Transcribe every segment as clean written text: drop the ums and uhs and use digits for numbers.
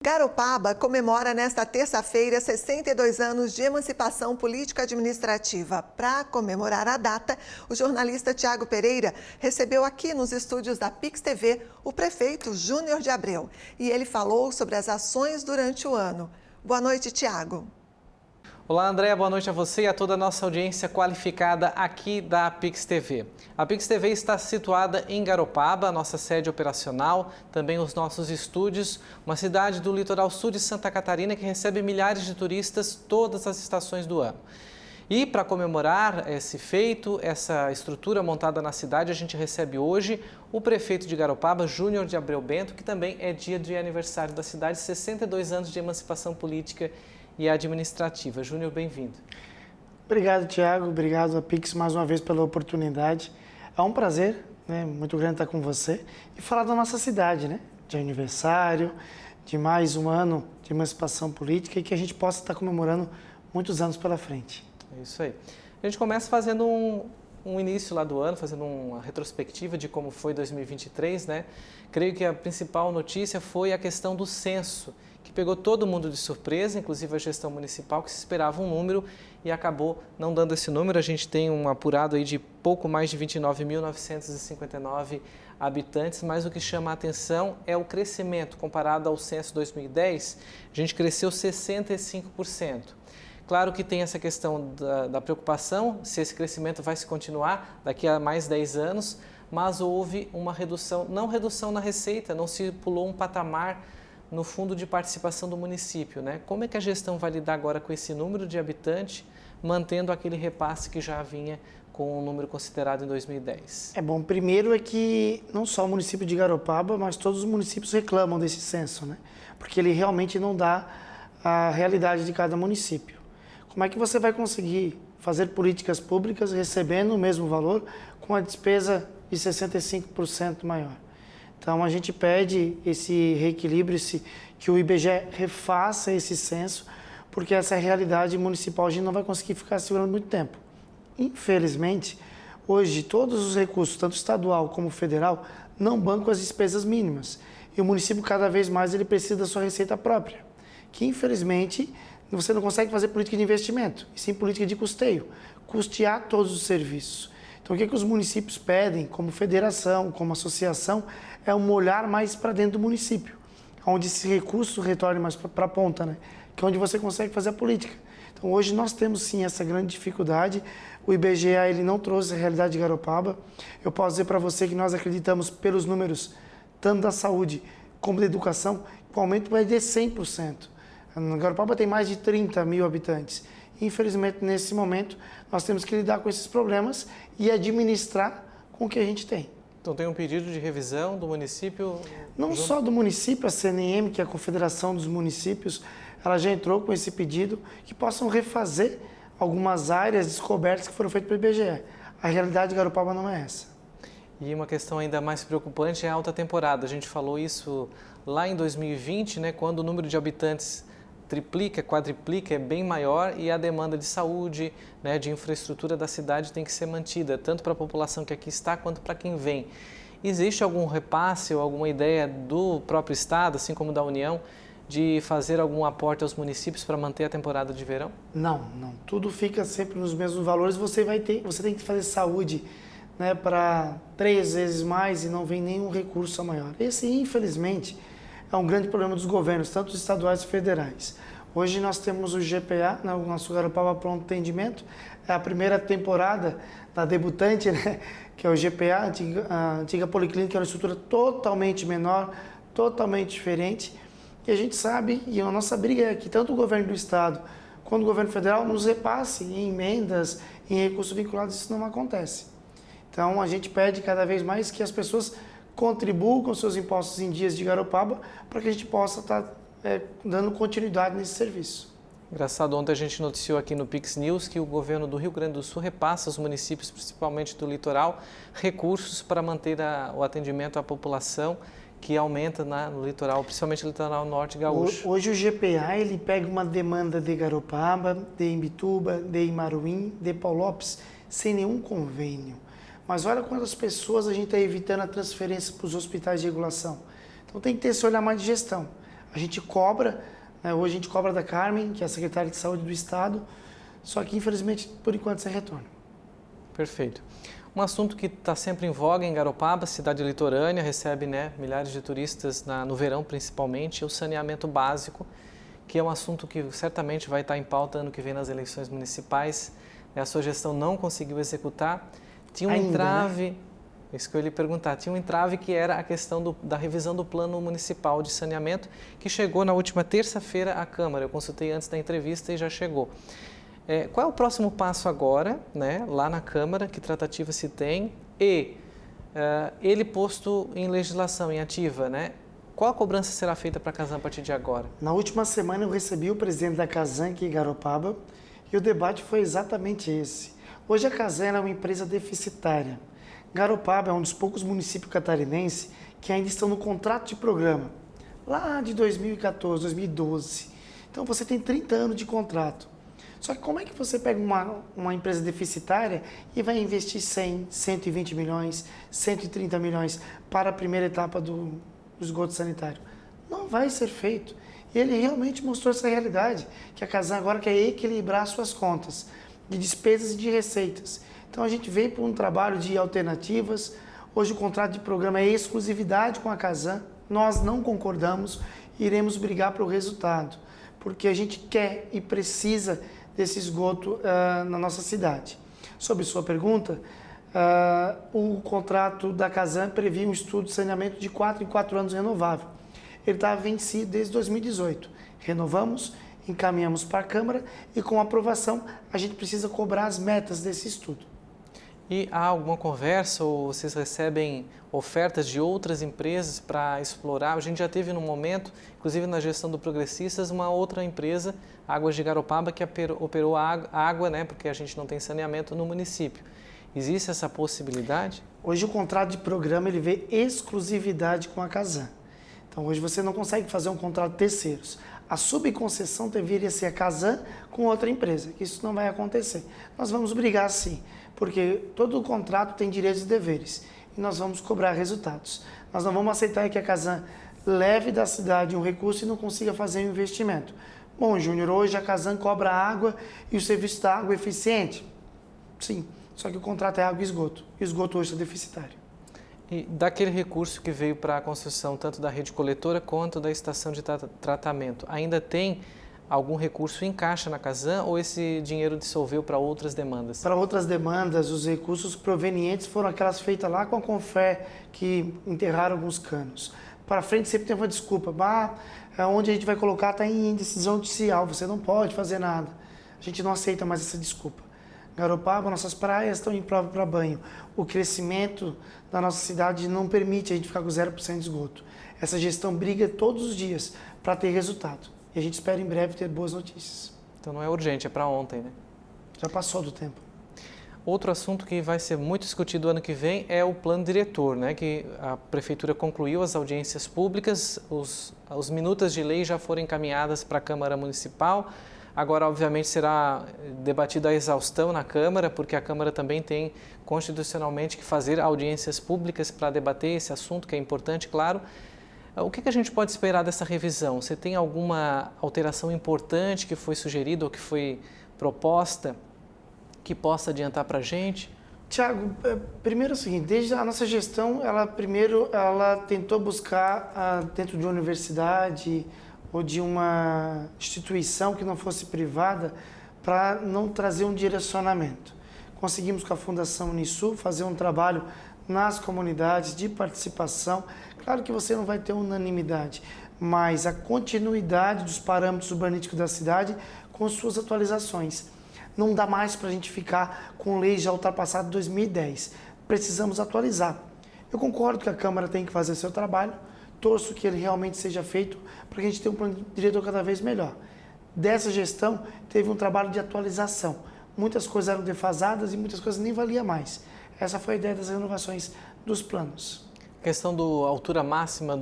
Garopaba comemora nesta terça-feira 62 anos de emancipação política administrativa. Para comemorar a data, o jornalista Tiago Pereira recebeu aqui nos estúdios da Pix TV o prefeito Júnior de Abreu. E ele falou sobre as ações durante o ano. Boa noite, Tiago. Olá, Andréa, boa noite a você e a toda a nossa audiência qualificada aqui da Pix TV. A Pix TV está situada em Garopaba, nossa sede operacional, também os nossos estúdios, uma cidade do litoral sul de Santa Catarina que recebe milhares de turistas todas as estações do ano. E para comemorar esse feito, essa estrutura montada na cidade, a gente recebe hoje o prefeito de Garopaba, Júnior de Abreu Bento, que também é dia de aniversário da cidade, 62 anos de emancipação política e administrativa. Júnior, bem-vindo. Obrigado, Tiago. Obrigado a Pix mais uma vez pela oportunidade. É um prazer, muito grande estar com você e falar da nossa cidade, de aniversário, de mais um ano de emancipação política e que a gente possa estar comemorando muitos anos pela frente. É isso aí. A gente começa fazendo um início lá do ano, fazendo uma retrospectiva de como foi 2023, Creio que a principal notícia foi a questão do censo, que pegou todo mundo de surpresa, inclusive a gestão municipal, que se esperava um número e acabou não dando esse número. A gente tem um apurado aí de pouco mais de 29.959 habitantes, mas o que chama a atenção é o crescimento. Comparado ao censo 2010, a gente cresceu 65%. Claro que tem essa questão da preocupação, se esse crescimento vai se continuar daqui a mais 10 anos, mas houve uma redução, não redução na receita, não se pulou um patamar no fundo de participação do município, Como é que a gestão vai lidar agora com esse número de habitantes, mantendo aquele repasse que já vinha com o número considerado em 2010? Primeiro é que não só o município de Garopaba, mas todos os municípios reclamam desse censo, Porque ele realmente não dá a realidade de cada município. Como é que você vai conseguir fazer políticas públicas recebendo o mesmo valor com a despesa de 65% maior? Então, a gente pede esse reequilíbrio, que o IBGE refaça esse censo, porque essa realidade municipal a gente não vai conseguir ficar segurando muito tempo. Infelizmente, hoje, todos os recursos, tanto estadual como federal, não bancam as despesas mínimas. E o município, cada vez mais, ele precisa da sua receita própria, que, infelizmente, você não consegue fazer política de investimento, e sim política de custeio, custear todos os serviços. Então, o que os municípios pedem, como federação, como associação, é um olhar mais para dentro do município, onde esse recurso retorne mais para a ponta, Que é onde você consegue fazer a política. Então, hoje nós temos sim essa grande dificuldade. O IBGE ele não trouxe a realidade de Garopaba. Eu posso dizer para você que nós acreditamos, pelos números, tanto da saúde como da educação, que o aumento é de 100%. Garopaba tem mais de 30 mil habitantes. Infelizmente, nesse momento, nós temos que lidar com esses problemas e administrar com o que a gente tem. Então, tem um pedido de revisão do município? Não só do município, a CNM, que é a Confederação dos Municípios, ela já entrou com esse pedido que possam refazer algumas áreas descobertas que foram feitas pelo IBGE. A realidade de Garopaba não é essa. E uma questão ainda mais preocupante é a alta temporada. A gente falou isso lá em 2020, quando o número de habitantes triplica, quadriplica, é bem maior e a demanda de saúde, de infraestrutura da cidade tem que ser mantida, tanto para a população que aqui está, quanto para quem vem. Existe algum repasse ou alguma ideia do próprio Estado, assim como da União, de fazer algum aporte aos municípios para manter a temporada de verão? Não. Tudo fica sempre nos mesmos valores. Você tem que fazer saúde para 3 vezes mais e não vem nenhum recurso maior. Esse, infelizmente, é um grande problema dos governos, tanto os estaduais e federais. Hoje nós temos o GPA, o nosso Garopaba Pronto Atendimento, é a primeira temporada da debutante, que é o GPA, a antiga Policlínica, que é uma estrutura totalmente menor, totalmente diferente. E a gente sabe, e a nossa briga é que tanto o governo do estado quanto o governo federal nos repasse em emendas, em recursos vinculados, isso não acontece. Então a gente pede cada vez mais que as pessoas contribuam com seus impostos em dias de Garopaba para que a gente possa estar dando continuidade nesse serviço. Engraçado, ontem a gente noticiou aqui no Pix News que o governo do Rio Grande do Sul repassa aos municípios, principalmente do litoral, recursos para manter o atendimento à população que aumenta no litoral, principalmente no litoral norte gaúcho. Hoje o GPA ele pega uma demanda de Garopaba, de Imbituba, de Imaruim, de Paulópolis, sem nenhum convênio. Mas olha quantas pessoas a gente está evitando a transferência para os hospitais de regulação. Então tem que ter esse olhar mais de gestão. A gente cobra, né? Hoje a gente cobra da Carmen, que é a secretária de Saúde do Estado, só que infelizmente, por enquanto, sem retorno. Perfeito. Um assunto que está sempre em voga em Garopaba, cidade litorânea, recebe, né, milhares de turistas no verão principalmente, o saneamento básico, que é um assunto que certamente vai estar em pauta ano que vem nas eleições municipais. A sua gestão não conseguiu executar. Tinha um entrave, isso que eu ia lhe perguntar, tinha um entrave que era a questão da revisão do plano municipal de saneamento, que chegou na última terça-feira à Câmara. Eu consultei antes da entrevista e já chegou. Qual é o próximo passo agora, né, lá na Câmara, que tratativa se tem, e ele posto em legislação, em ativa, né? Qual a cobrança será feita para a Casan a partir de agora? Na última semana eu recebi o presidente da Casan aqui em Garopaba e o debate foi exatamente esse. Hoje a Casan é uma empresa deficitária. Garopaba é um dos poucos municípios catarinenses que ainda estão no contrato de programa, lá de 2014, 2012. Então você tem 30 anos de contrato. Só que como é que você pega uma empresa deficitária e vai investir 100, 120 milhões, 130 milhões para a primeira etapa do esgoto sanitário? Não vai ser feito. E ele realmente mostrou essa realidade, que a Casan agora quer equilibrar suas contas de despesas e de receitas. Então a gente veio por um trabalho de alternativas. Hoje o contrato de programa é exclusividade com a Casan. Nós não concordamos e iremos brigar para o resultado, porque a gente quer e precisa desse esgoto na nossa cidade. Sobre sua pergunta, o contrato da Casan previa um estudo de saneamento de 4 em 4 anos renovável. Ele estava vencido desde 2018. Renovamos, encaminhamos para a Câmara e com aprovação a gente precisa cobrar as metas desse estudo. E há alguma conversa ou vocês recebem ofertas de outras empresas para explorar? A gente já teve no momento, inclusive na gestão do Progressistas, uma outra empresa, Águas de Garopaba, que operou a água, né, porque a gente não tem saneamento no município. Existe essa possibilidade? Hoje o contrato de programa ele vê exclusividade com a Casan. Então hoje você não consegue fazer um contrato de terceiros. A subconcessão deveria ser a Casan com outra empresa, que isso não vai acontecer. Nós vamos brigar sim, porque todo o contrato tem direitos e deveres e nós vamos cobrar resultados. Nós não vamos aceitar que a Casan leve da cidade um recurso e não consiga fazer um investimento. Bom, Júnior, hoje a Casan cobra água e o serviço da água é eficiente? Sim, só que o contrato é água e esgoto. E o esgoto hoje está deficitário. E daquele recurso que veio para a construção tanto da rede coletora quanto da estação de tratamento, ainda tem algum recurso em caixa na Casan ou esse dinheiro dissolveu para outras demandas? Para outras demandas, os recursos provenientes foram aquelas feitas lá com a Confé, que enterraram alguns canos. Para frente sempre tem uma desculpa, onde a gente vai colocar está em decisão judicial, você não pode fazer nada. A gente não aceita mais essa desculpa. Garopaba, nossas praias estão em prova para banho. O crescimento da nossa cidade não permite a gente ficar com 0% de esgoto. Essa gestão briga todos os dias para ter resultado. E a gente espera em breve ter boas notícias. Então não é urgente, é para ontem, né? Já passou do tempo. Outro assunto que vai ser muito discutido ano que vem é o plano diretor, né? Que a Prefeitura concluiu as audiências públicas, os minutas de lei já foram encaminhadas para a Câmara Municipal. Agora, obviamente, será debatido a exaustão na Câmara, porque a Câmara também tem constitucionalmente que fazer audiências públicas para debater esse assunto, que é importante, claro. O que a gente pode esperar dessa revisão? Você tem alguma alteração importante que foi sugerida ou que foi proposta que possa adiantar para a gente? Tiago, primeiro é o seguinte, desde a nossa gestão, ela tentou buscar dentro de uma universidade ou de uma instituição que não fosse privada para não trazer um direcionamento. Conseguimos com a Fundação Unisul fazer um trabalho nas comunidades de participação. Claro que você não vai ter unanimidade, mas a continuidade dos parâmetros urbanísticos da cidade com suas atualizações. Não dá mais para a gente ficar com leis já ultrapassadas de 2010. Precisamos atualizar. Eu concordo que a Câmara tem que fazer seu trabalho, torço que ele realmente seja feito para que a gente tenha um plano diretor cada vez melhor. Dessa gestão, teve um trabalho de atualização. Muitas coisas eram defasadas e muitas coisas nem valia mais. Essa foi a ideia das renovações dos planos. A questão da altura máxima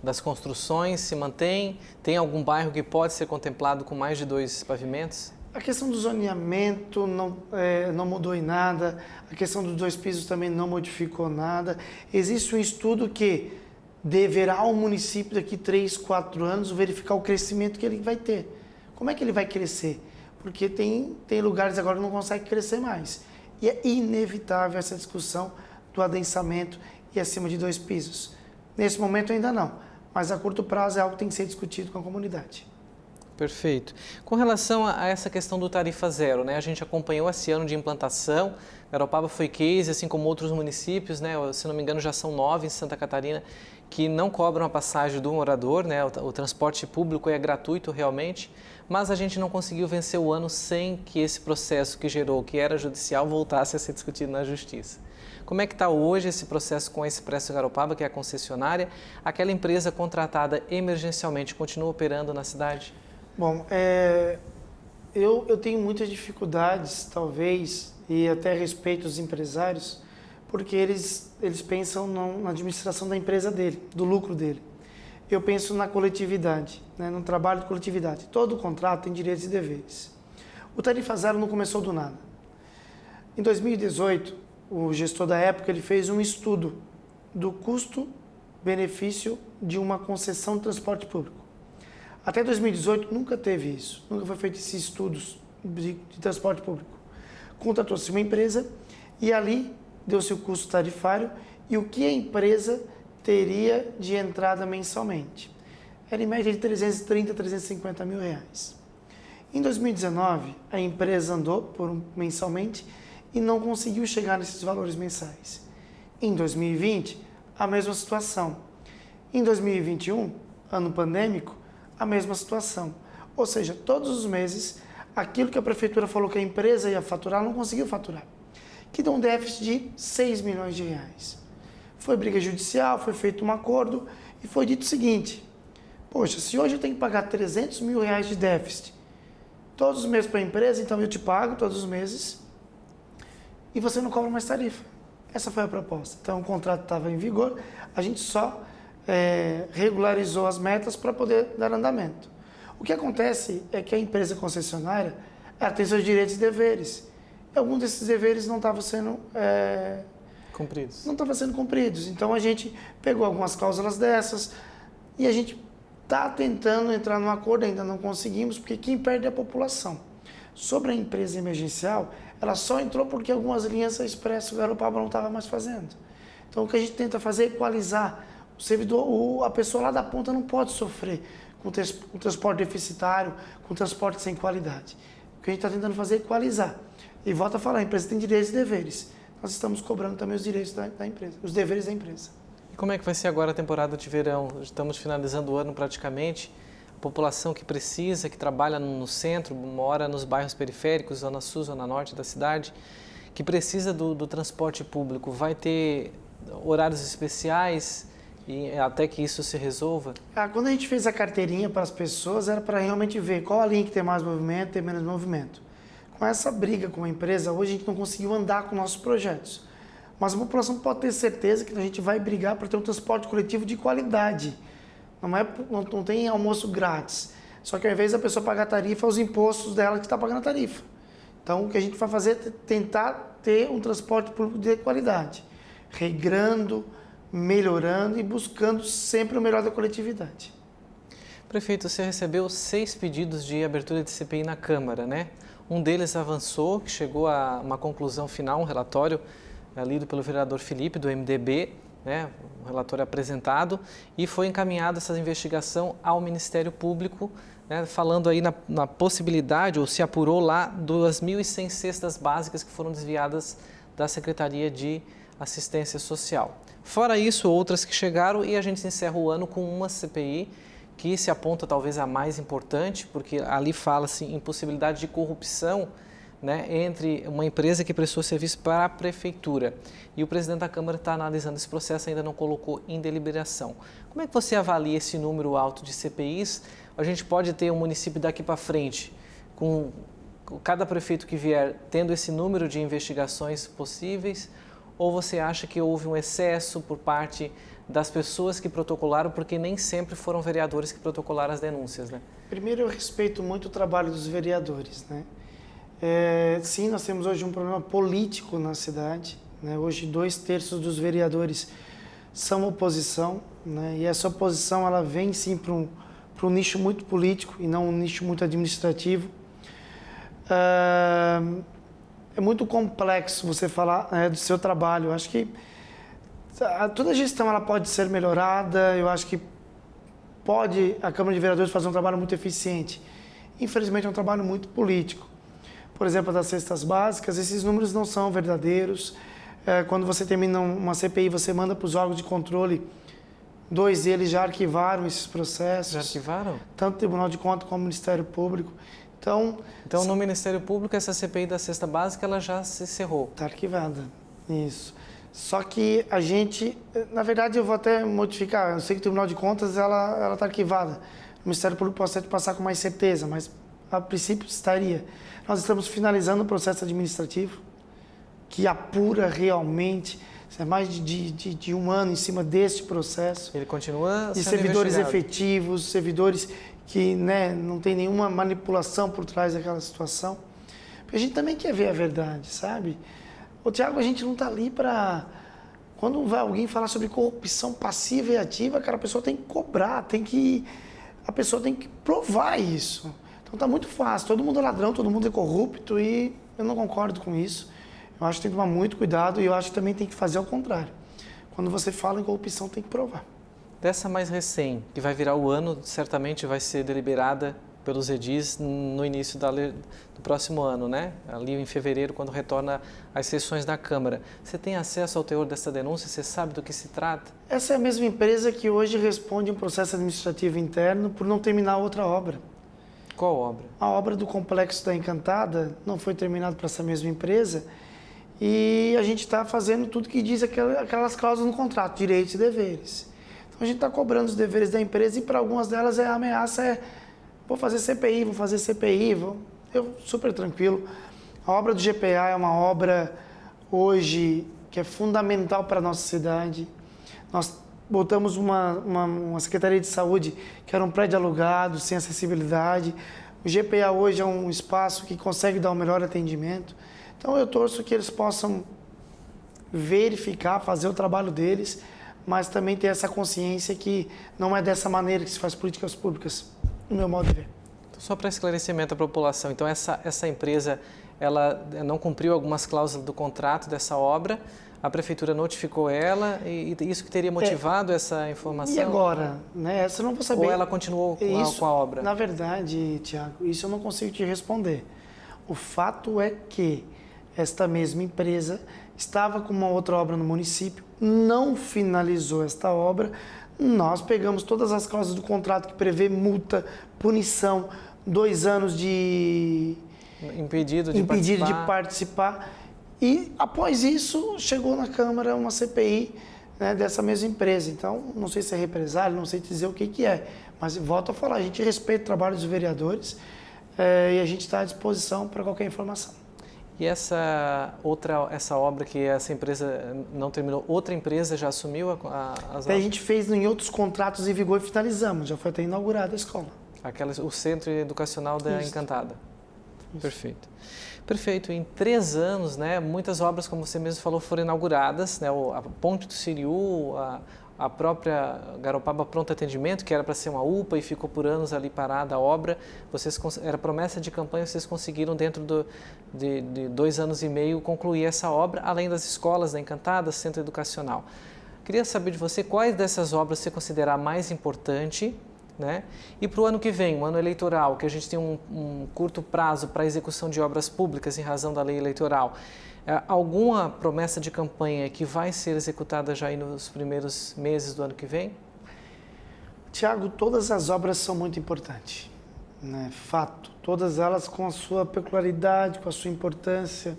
das construções se mantém? Tem algum bairro que pode ser contemplado com mais de 2 pavimentos? A questão do zoneamento não mudou em nada, a questão dos 2 pisos também não modificou nada. Existe um estudo que deverá o município daqui 3, 4 anos verificar o crescimento que ele vai ter. Como é que ele vai crescer? Porque tem lugares agora que não consegue crescer mais. E é inevitável essa discussão do adensamento e acima de 2 pisos. Nesse momento ainda não, mas a curto prazo é algo que tem que ser discutido com a comunidade. Perfeito. Com relação a essa questão do tarifa zero, né? A gente acompanhou esse ano de implantação, Garopaba foi case, assim como outros municípios, né? Se não me engano já são 9 em Santa Catarina que não cobram a passagem do morador, né? O transporte público é gratuito realmente, mas a gente não conseguiu vencer o ano sem que esse processo que gerou, que era judicial, voltasse a ser discutido na Justiça. Como é que está hoje esse processo com a Expresso Garopaba, que é a concessionária? Aquela empresa contratada emergencialmente continua operando na cidade? Bom, eu tenho muitas dificuldades, talvez, e até respeito os empresários, porque eles pensam na administração da empresa dele, do lucro dele. Eu penso na coletividade, né, no trabalho de coletividade. Todo contrato tem direitos e deveres. O Tarifa Zero não começou do nada. Em 2018, o gestor da época ele fez um estudo do custo-benefício de uma concessão de transporte público. Até 2018 nunca teve isso, nunca foi feito esses estudos de transporte público. Contratou-se uma empresa e ali deu-se o custo tarifário e o que a empresa teria de entrada mensalmente. Era em média de 330 a 350 mil reais. Em 2019, a empresa andou mensalmente e não conseguiu chegar nesses valores mensais. Em 2020, a mesma situação. Em 2021, ano pandêmico, a mesma situação. Ou seja, todos os meses, aquilo que a prefeitura falou que a empresa ia faturar, não conseguiu faturar. Que dá um déficit de 6 milhões de reais. Foi briga judicial, foi feito um acordo e foi dito o seguinte: poxa, se hoje eu tenho que pagar 300 mil reais de déficit todos os meses para a empresa, então eu te pago todos os meses e você não cobra mais tarifa. Essa foi a proposta. Então o contrato estava em vigor, a gente só regularizou as metas para poder dar andamento. O que acontece é que a empresa concessionária ela tem seus direitos e deveres. E alguns desses deveres não estavam sendo cumpridos. Então a gente pegou algumas cláusulas dessas e a gente está tentando entrar num acordo, ainda não conseguimos, porque quem perde é a população. Sobre a empresa emergencial, ela só entrou porque algumas linhas da Expresso Garopaba não estava mais fazendo. Então o que a gente tenta fazer é equalizar. O servidor, a pessoa lá da ponta não pode sofrer com transporte deficitário, com transporte sem qualidade. O que a gente está tentando fazer é equalizar. E volta a falar, a empresa tem direitos e deveres. Nós estamos cobrando também os direitos da empresa, os deveres da empresa. E como é que vai ser agora a temporada de verão? Estamos finalizando o ano praticamente. A população que precisa, que trabalha no centro, mora nos bairros periféricos, zona sul, zona norte da cidade, que precisa do transporte público, vai ter horários especiais e até que isso se resolva? Quando a gente fez a carteirinha para as pessoas, era para realmente ver qual a linha que tem mais movimento, tem menos movimento. Com essa briga com a empresa, hoje a gente não conseguiu andar com nossos projetos. Mas a população pode ter certeza que a gente vai brigar para ter um transporte coletivo de qualidade. Não tem almoço grátis. Só que ao invés da pessoa pagar a tarifa, os impostos dela que está pagando a tarifa. Então o que a gente vai fazer é tentar ter um transporte público de qualidade. Regrando, melhorando e buscando sempre o melhor da coletividade. Prefeito, você recebeu 6 pedidos de abertura de CPI na Câmara, né? Um deles avançou, que chegou a uma conclusão final, um relatório lido pelo vereador Felipe, do MDB, né? Um relatório apresentado, e foi encaminhada essa investigação ao Ministério Público, né? Falando aí na possibilidade, ou se apurou lá, 2.100 cestas básicas que foram desviadas da Secretaria de Assistência Social. Fora isso, outras que chegaram, e a gente encerra o ano com uma CPI que se aponta talvez a mais importante, porque ali fala-se em possibilidade de corrupção, né, entre uma empresa que prestou serviço para a Prefeitura. E o presidente da Câmara está analisando esse processo, ainda não colocou em deliberação. Como é que você avalia esse número alto de CPIs? A gente pode ter um município daqui para frente, com cada prefeito que vier tendo esse número de investigações possíveis? Ou você acha que houve um excesso por parte das pessoas que protocolaram, porque nem sempre foram vereadores que protocolaram as denúncias, né? Primeiro, eu respeito muito o trabalho dos vereadores, né? Sim, nós temos hoje um problema político na cidade, né? Hoje 2/3 dos vereadores são oposição, né? E essa oposição ela vem sim para um nicho muito político e não um nicho muito administrativo. É muito complexo você falar do seu trabalho. Eu acho que toda gestão ela pode ser melhorada. Eu acho que pode a Câmara de Vereadores fazer um trabalho muito eficiente. Infelizmente é um trabalho muito político. Por exemplo, das cestas básicas, esses números não são verdadeiros. Quando você termina uma CPI, você manda para os órgãos de controle, 2 deles já arquivaram esses processos. Já arquivaram? Tanto o Tribunal de Contas como o Ministério Público. Então no Ministério Público, essa CPI da cesta básica, ela já se encerrou. Está arquivada, isso. Só que a gente, na verdade eu vou até modificar, eu sei que o Tribunal de Contas ela está arquivada. O Ministério Público pode até passar com mais certeza, mas a princípio estaria. Nós estamos finalizando o processo administrativo, que apura realmente, mais de 1 ano em cima deste processo. Ele continua sendo de servidores investigado. efetivos, servidores que não tem nenhuma manipulação por trás daquela situação. Porque a gente também quer ver a verdade, sabe? Ô, Tiago, a gente não está ali para... Quando vai alguém falar sobre corrupção passiva e ativa, cara, a pessoa tem que cobrar, a pessoa tem que provar isso. Então está muito fácil, todo mundo é ladrão, todo mundo é corrupto e eu não concordo com isso. Eu acho que tem que tomar muito cuidado e eu acho que também tem que fazer ao contrário. Quando você fala em corrupção, tem que provar. Dessa mais recém, que vai virar o ano, certamente vai ser deliberada pelos edis no início do próximo ano, né? Ali em fevereiro, quando retorna às sessões da Câmara. Você tem acesso ao teor dessa denúncia? Você sabe do que se trata? Essa é a mesma empresa que hoje responde um processo administrativo interno por não terminar outra obra. Qual obra? A obra do Complexo da Encantada não foi terminada para essa mesma empresa e a gente está fazendo tudo que diz aquelas cláusulas no contrato, direitos e deveres. Então a gente está cobrando os deveres da empresa e para algumas delas a ameaça vou fazer CPI, eu super tranquilo. A obra do GPA é uma obra hoje que é fundamental para a nossa cidade. Nós botamos uma Secretaria de Saúde que era um prédio alugado, sem acessibilidade. O GPA hoje é um espaço que consegue dar um melhor atendimento. Então eu torço que eles possam verificar, fazer o trabalho deles, mas também ter essa consciência que não é dessa maneira que se faz políticas públicas, no meu modo de ver. Só para esclarecimento da população, então essa empresa ela não cumpriu algumas cláusulas do contrato dessa obra, a prefeitura notificou ela e isso que teria motivado essa informação? E agora? Né? Essa eu não vou saber. Ou ela continuou com a obra? Na verdade, Tiago, isso eu não consigo te responder. O fato é que esta mesma empresa estava com uma outra obra no município, não finalizou esta obra, nós pegamos todas as cláusulas do contrato que prevê multa, punição, 2 anos de impedido de participar. E após isso chegou na Câmara uma CPI, né, dessa mesma empresa. Então, não sei se é represália, não sei dizer o que é, mas volto a falar, a gente respeita o trabalho dos vereadores e a gente está à disposição para qualquer informação. E essa obra que essa empresa não terminou, outra empresa já assumiu as obras? A gente fez em outros contratos em vigor e finalizamos, já foi até inaugurada a escola. O Centro Educacional da Isso. Encantada. Isso. Perfeito. Perfeito. Em 3 anos, né, muitas obras, como você mesmo falou, foram inauguradas, né, a Ponte do Siriú, a própria Garopaba Pronto Atendimento, que era para ser uma UPA e ficou por anos ali parada a obra. Era promessa de campanha, vocês conseguiram dentro de 2 anos e meio concluir essa obra, além das escolas da Encantada, Centro Educacional. Queria saber de você quais dessas obras você considera a mais importante, né? E para o ano que vem, um ano eleitoral, que a gente tem um curto prazo para a execução de obras públicas em razão da lei eleitoral, alguma promessa de campanha que vai ser executada já aí nos primeiros meses do ano que vem? Tiago, todas as obras são muito importantes, né? Fato. Todas elas com a sua peculiaridade, com a sua importância.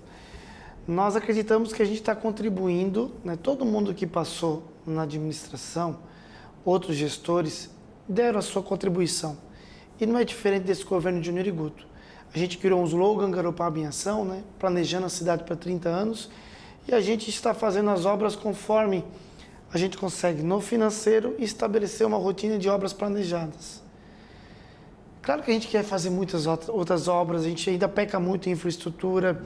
Nós acreditamos que a gente está contribuindo, né? Todo mundo que passou na administração, outros gestores, deram a sua contribuição. E não é diferente desse governo de Júnior e Guto. A gente criou um slogan Garopaba em Ação, né? Planejando a cidade para 30 anos, e a gente está fazendo as obras conforme a gente consegue, no financeiro, estabelecer uma rotina de obras planejadas. Claro que a gente quer fazer muitas outras obras, a gente ainda peca muito em infraestrutura,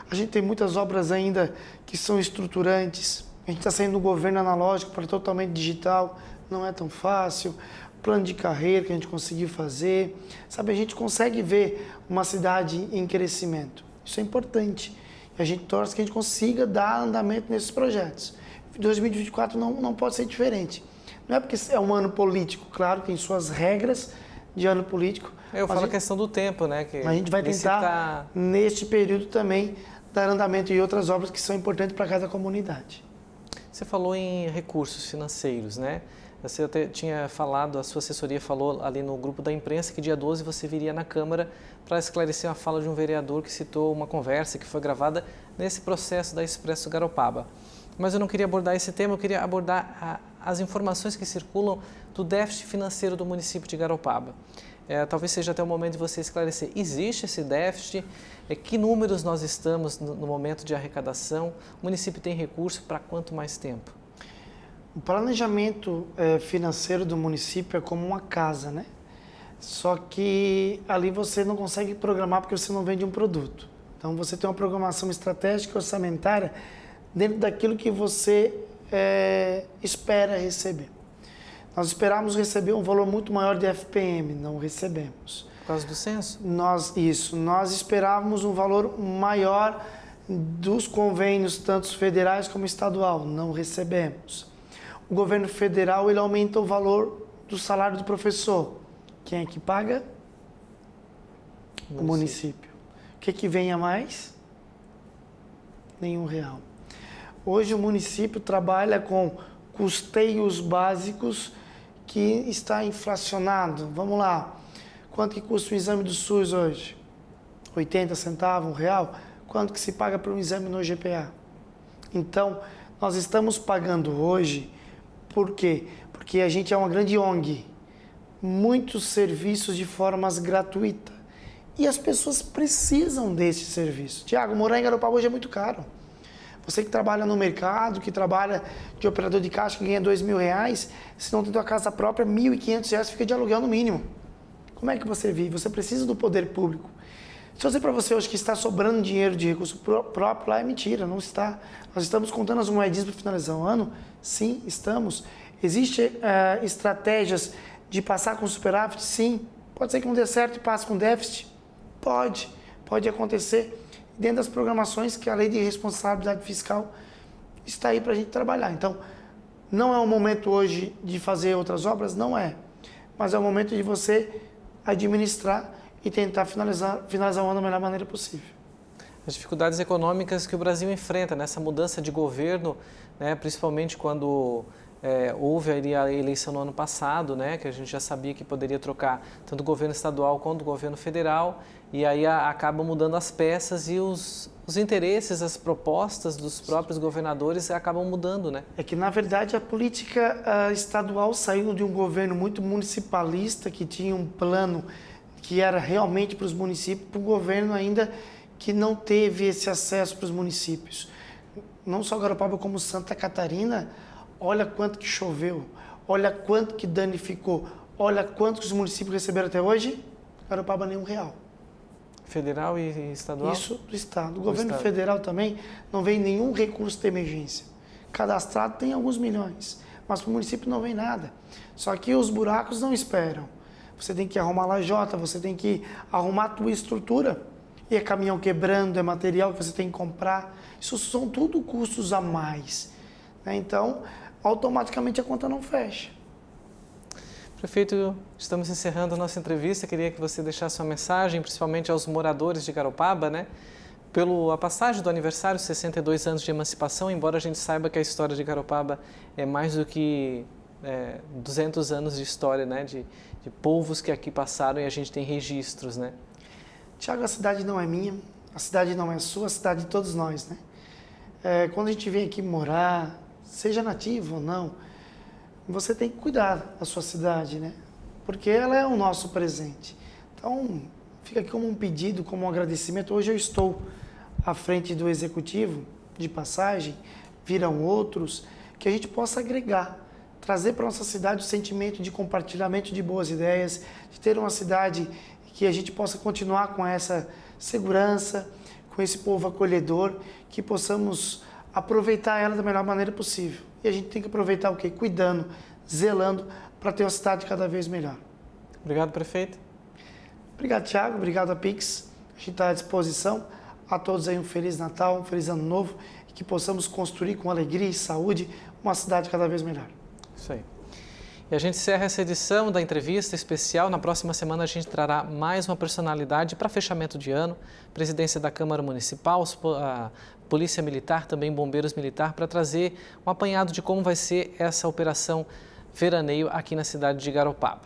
a gente tem muitas obras ainda que são estruturantes, A gente está saindo do governo analógico para totalmente digital, não é tão fácil. Plano de carreira que a gente conseguiu fazer, sabe? A gente consegue ver uma cidade em crescimento. Isso é importante. E a gente torce que a gente consiga dar andamento nesses projetos. 2024 não pode ser diferente. Não é porque é um ano político, claro, tem suas regras de ano político. Eu falo a questão do tempo, né? Que a gente vai tentar, neste período também, dar andamento em outras obras que são importantes para cada comunidade. Você falou em recursos financeiros, né? Você até tinha falado, a sua assessoria falou ali no grupo da imprensa que dia 12 você viria na Câmara para esclarecer a fala de um vereador que citou uma conversa que foi gravada nesse processo da Expresso Garopaba. Mas eu não queria abordar esse tema, eu queria abordar as informações que circulam do déficit financeiro do município de Garopaba. Talvez seja até o momento de você esclarecer, existe esse déficit? Que números nós estamos no momento de arrecadação? O município tem recurso para quanto mais tempo? O planejamento financeiro do município é como uma casa, né? Só que ali você não consegue programar porque você não vende um produto. Então você tem uma programação estratégica orçamentária dentro daquilo que você espera receber. Nós esperávamos receber um valor muito maior de FPM, não recebemos. Por causa do censo? Nós esperávamos um valor maior dos convênios, tanto federais como estadual, não recebemos. O governo federal ele aumenta o valor do salário do professor. Quem é que paga? O município. O que vem a mais? Nenhum real. Hoje o município trabalha com custeios básicos que está inflacionado. Vamos lá. Quanto que custa o exame do SUS hoje? 80 centavos, R$1? Quanto que se paga para um exame no GPA? Então, nós estamos pagando hoje. Por quê? Porque a gente é uma grande ONG, muitos serviços de formas gratuitas e as pessoas precisam desse serviço. Tiago, morar em Garopaba hoje é muito caro. Você que trabalha no mercado, que trabalha de operador de caixa, que ganha R$2.000, se não tem tua casa própria, R$1.500 fica de aluguel no mínimo. Como é que você vive? Você precisa do poder público. Se eu dizer para você hoje que está sobrando dinheiro de recurso próprio, lá é mentira, não está. Nós estamos contando as moedinhas para finalizar o ano? Sim, estamos. Existem estratégias de passar com superávit? Sim. Pode ser que não dê certo e passe com déficit? Pode acontecer dentro das programações que a Lei de Responsabilidade Fiscal está aí para a gente trabalhar. Então, não é o momento hoje de fazer outras obras? Não é. Mas é o momento de você administrar e tentar finalizar o ano da melhor maneira possível. As dificuldades econômicas que o Brasil enfrenta nessa mudança de governo, né, principalmente quando houve a eleição no ano passado, né, que a gente já sabia que poderia trocar tanto o governo estadual quanto o governo federal, e aí acaba mudando as peças e os interesses, as propostas dos próprios governadores acabam mudando, né? É que, na verdade, a política estadual saiu de um governo muito municipalista, que tinha um plano que era realmente para os municípios, para um governo ainda que não teve esse acesso para os municípios. Não só Garopaba, como Santa Catarina, olha quanto que choveu, olha quanto que danificou, olha quanto que os municípios receberam até hoje, Garopaba nenhum real. Federal e estadual? Isso do Estado. O governo federal também não vem nenhum recurso de emergência. Cadastrado tem alguns milhões, mas para o município não vem nada. Só que os buracos não esperam. Você tem que arrumar lajota, você tem que arrumar a tua estrutura. E é caminhão quebrando, é material que você tem que comprar. Isso são tudo custos a mais. Né? Então, automaticamente a conta não fecha. Prefeito, estamos encerrando a nossa entrevista. Queria que você deixasse uma mensagem, principalmente aos moradores de Garopaba, né? Pela passagem do aniversário, 62 anos de emancipação, embora a gente saiba que a história de Garopaba é mais do que 200 anos de história, né? De povos que aqui passaram e a gente tem registros, né? Tiago, a cidade não é minha, a cidade não é sua, a cidade de todos nós, né? Quando a gente vem aqui morar, seja nativo ou não, você tem que cuidar da sua cidade, né? Porque ela é o nosso presente. Então, fica aqui como um pedido, como um agradecimento. Hoje eu estou à frente do executivo, de passagem, virão outros, que a gente possa agregar, trazer para a nossa cidade o sentimento de compartilhamento de boas ideias, de ter uma cidade que a gente possa continuar com essa segurança, com esse povo acolhedor, que possamos aproveitar ela da melhor maneira possível. E a gente tem que aproveitar o quê? Cuidando, zelando para ter uma cidade cada vez melhor. Obrigado, prefeito. Obrigado, Thiago. Obrigado a Pix. A gente está à disposição. A todos aí um Feliz Natal, um Feliz Ano Novo e que possamos construir com alegria e saúde uma cidade cada vez melhor. Isso aí. E a gente encerra essa edição da entrevista especial. Na próxima semana a gente trará mais uma personalidade para fechamento de ano, presidência da Câmara Municipal, a Polícia Militar, também Bombeiros Militar, para trazer um apanhado de como vai ser essa operação veraneio aqui na cidade de Garopaba.